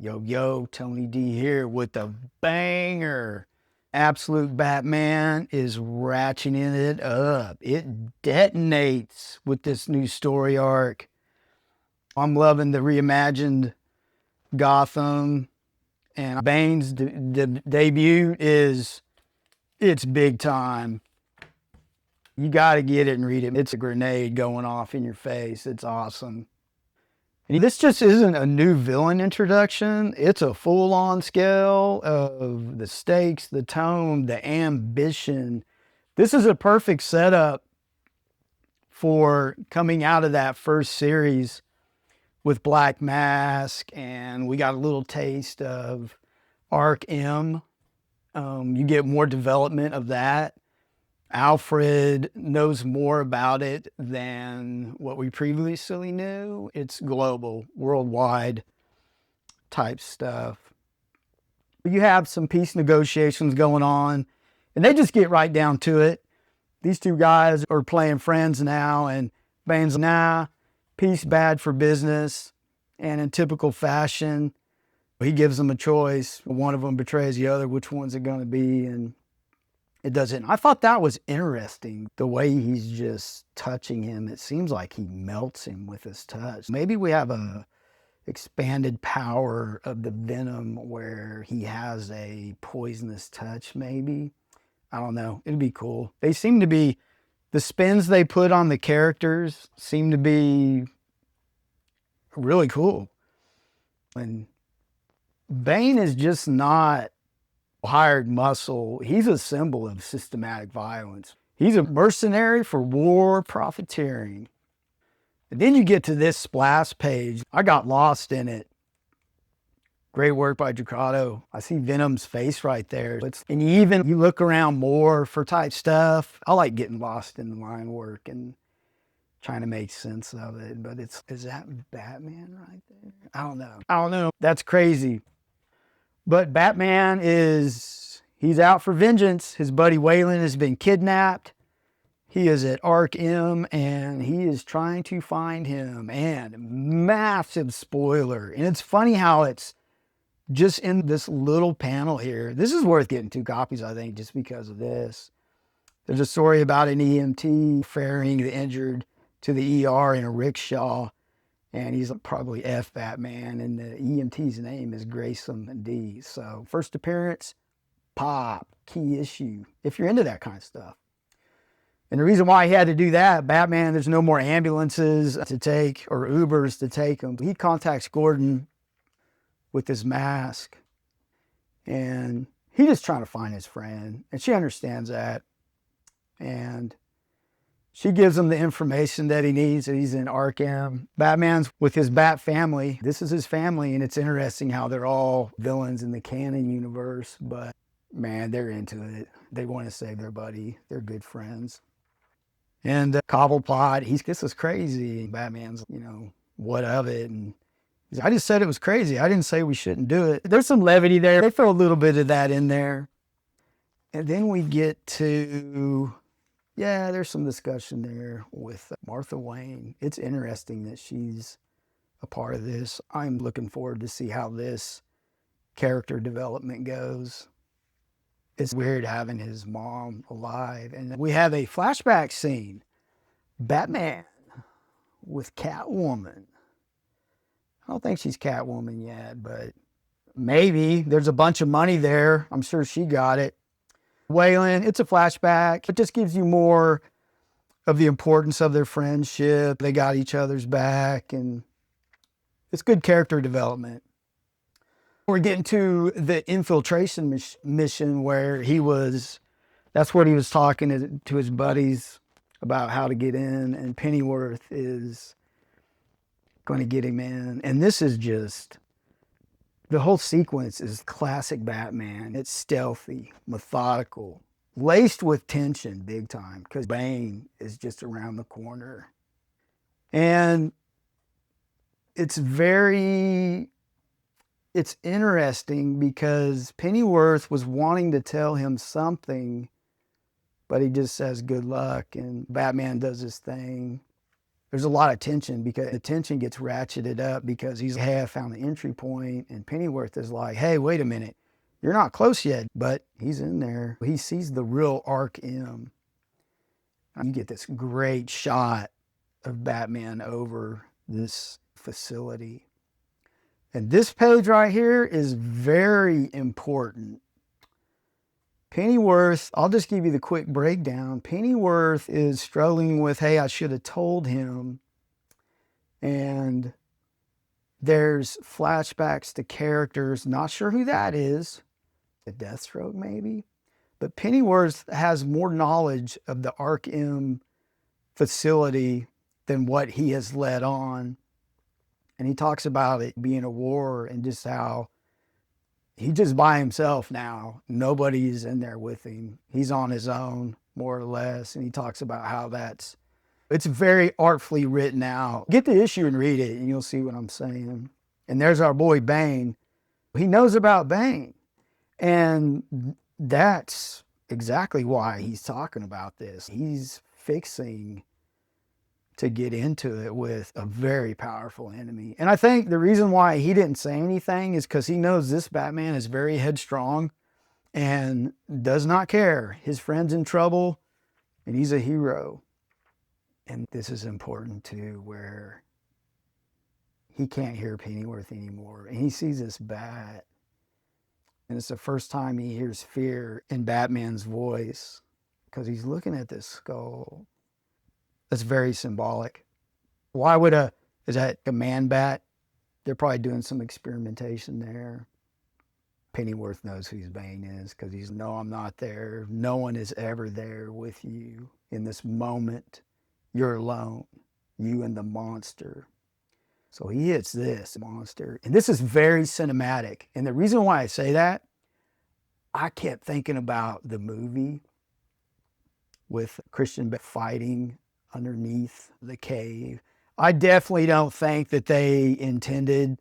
Yo, Tony D here with a banger. Absolute Batman is ratcheting it up. It detonates with this new story arc. I'm loving the reimagined Gotham, and Bane's debut it's big time. You got to get it and read it. It's a grenade going off in your face. It's awesome. And this just isn't a new villain introduction. It's a full-on scale of the stakes, the tone, the ambition. This is a perfect setup for coming out of that first series with Black Mask, and we got a little taste of Arc M. You get more development of that. Alfred knows more about it than what we previously knew. It's global, worldwide type stuff. You have some peace negotiations going on, and they just get right down to it. These two guys are playing friends now, and Bane's, nah, peace bad for business. And in typical fashion, he gives them a choice. One of them betrays the other. Which one's it going to be? And it doesn't. I thought that was interesting, the way he's just touching him. It seems like he melts him with his touch. Maybe we have a expanded power of the Venom where he has a poisonous touch, maybe. I don't know. It'd be cool. They seem to be, the spins they put on the characters seem to be really cool. And Bane is just not hired muscle. He's a symbol of systematic violence. He's a mercenary for war profiteering. And then you get to this splash page. I got lost in it. Great work by Dragotta. I see Venom's face right there. And you look around more for type stuff. I like getting lost in the line work and trying to make sense of it. But is that Batman right there? I don't know. That's crazy. But Batman he's out for vengeance. His buddy Waylon has been kidnapped. He is at Arc M, and he is trying to find him. And massive spoiler. And it's funny how it's just in this little panel here. This is worth getting 2 copies, I think, just because of this. There's a story about an EMT ferrying the injured to the ER in a rickshaw. And he's probably F Batman, and the EMT's name is Grayson D. So first appearance, pop, key issue, if you're into that kind of stuff. And the reason why he had to do that, Batman, there's no more ambulances to take or Ubers to take him. He contacts Gordon with his mask, and he's just trying to find his friend, and she understands that. And she gives him the information that he needs, that he's in Arkham. Batman's with his Bat family. This is his family, and it's interesting how they're all villains in the canon universe, but man, they're into it. They want to save their buddy. They're good friends. And Cobblepot, this is crazy. Batman's, what of it? And I just said it was crazy. I didn't say we shouldn't do it. There's some levity there. They throw a little bit of that in there. And then we get to, there's some discussion there with Martha Wayne. It's interesting that she's a part of this. I'm looking forward to see how this character development goes. It's weird having his mom alive. And we have a flashback scene. Batman with Catwoman. I don't think she's Catwoman yet, but maybe. There's a bunch of money there. I'm sure she got it. Waylon, it's a flashback. It just gives you more of the importance of their friendship. They got each other's back, and it's good character development. We're getting to the infiltration mission where that's what he was talking to his buddies about how to get in, and Pennyworth is going to get him in. And this is just, the whole sequence is classic Batman. It's stealthy, methodical, laced with tension big time, because Bane is just around the corner. And it's interesting because Pennyworth was wanting to tell him something, but he just says good luck, and Batman does his thing. there's a lot of tension because the tension gets ratcheted up because he's, hey, I found the entry point, and Pennyworth is like, hey, wait a minute, you're not close yet, but he's in there. He sees the real Arc M. You get this great shot of Batman over this facility. And this page right here is very important. Pennyworth, I'll just give you the quick breakdown. Pennyworth is struggling with, hey, I should have told him. And there's flashbacks to characters, not sure who that is, a Deathstroke maybe. But Pennyworth has more knowledge of the Arc M facility than what he has led on. And he talks about it being a war and just how he's just by himself now. Nobody's in there with him. He's on his own, more or less. And he talks about how it's very artfully written out. Get the issue and read it, and you'll see what I'm saying. And there's our boy Bane. He knows about Bane. And that's exactly why he's talking about this. He's fixing to get into it with a very powerful enemy. And I think the reason why he didn't say anything is because he knows this Batman is very headstrong and does not care. His friend's in trouble and he's a hero. And this is important too, where he can't hear Pennyworth anymore. And he sees this bat. And it's the first time he hears fear in Batman's voice because he's looking at this skull. That's very symbolic. Why would is that a man bat? They're probably doing some experimentation there. Pennyworth knows who Bane is because he's, no, I'm not there. No one is ever there with you in this moment. You're alone, you and the monster. So he hits this monster. And this is very cinematic. And the reason why I say that, I kept thinking about the movie with Christian fighting underneath the cave. I definitely don't think that they intended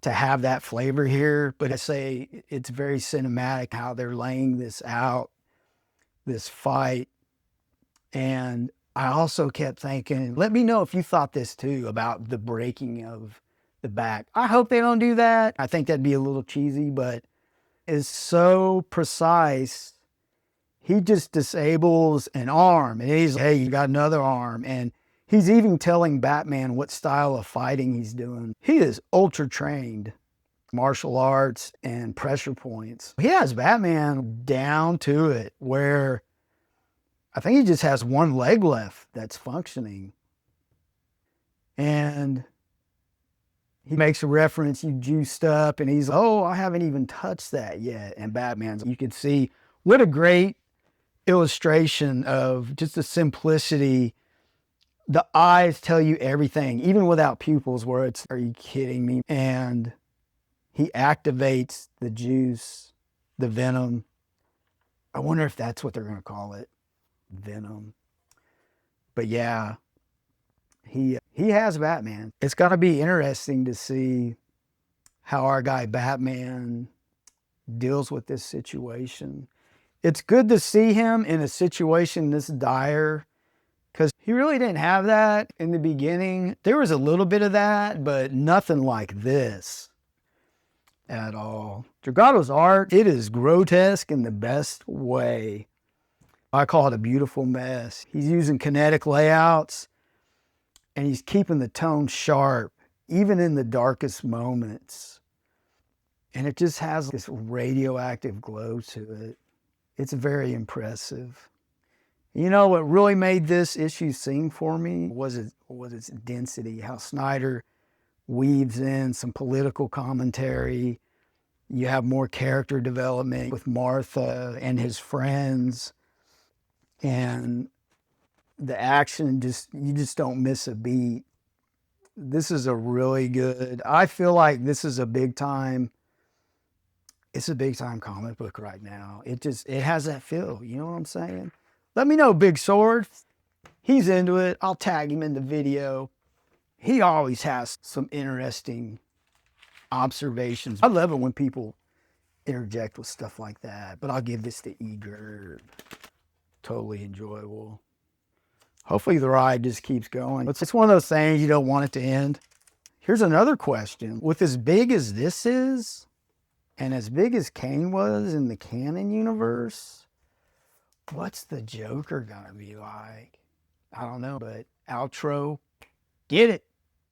to have that flavor here, but I say it's very cinematic how they're laying this out, this fight. And I also kept thinking, let me know if you thought this too about the breaking of the back. I hope they don't do that. I think that'd be a little cheesy, but it's so precise. He just disables an arm and he's, hey, you got another arm. And he's even telling Batman what style of fighting he's doing. He is ultra trained, martial arts and pressure points. He has Batman down to it where I think he just has one leg left that's functioning. And he makes a reference, you juiced up, and he's, oh, I haven't even touched that yet. And Batman's, you could see what a great illustration of just the simplicity. The eyes tell you everything, even without pupils, where it's, are you kidding me? And he activates the juice, the venom. I wonder if that's what they're going to call it, venom. But yeah, he has Batman. It's got to be interesting to see how our guy Batman deals with this situation. It's good to see him in a situation this dire because he really didn't have that in the beginning. There was a little bit of that, but nothing like this at all. Dragotta's art, it is grotesque in the best way. I call it a beautiful mess. He's using kinetic layouts and he's keeping the tone sharp, even in the darkest moments. And it just has this radioactive glow to it. It's very impressive. You know what really made this issue sing for me was its density, how Snyder weaves in some political commentary. You have more character development with Martha and his friends. And the action, you just don't miss a beat. This is a really good, I feel like this is a big time, it's a big time comic book right now. It has that feel, you know what I'm saying? Let me know, Big Sword. He's into it. I'll tag him in the video. He always has some interesting observations. I love it when people interject with stuff like that, but I'll give this to Eager. Totally enjoyable. Hopefully the ride just keeps going. It's one of those things you don't want it to end. Here's another question. With as big as this is, and as big as Kane was in the canon universe, what's the Joker gonna be like? I don't know, but outro, get it.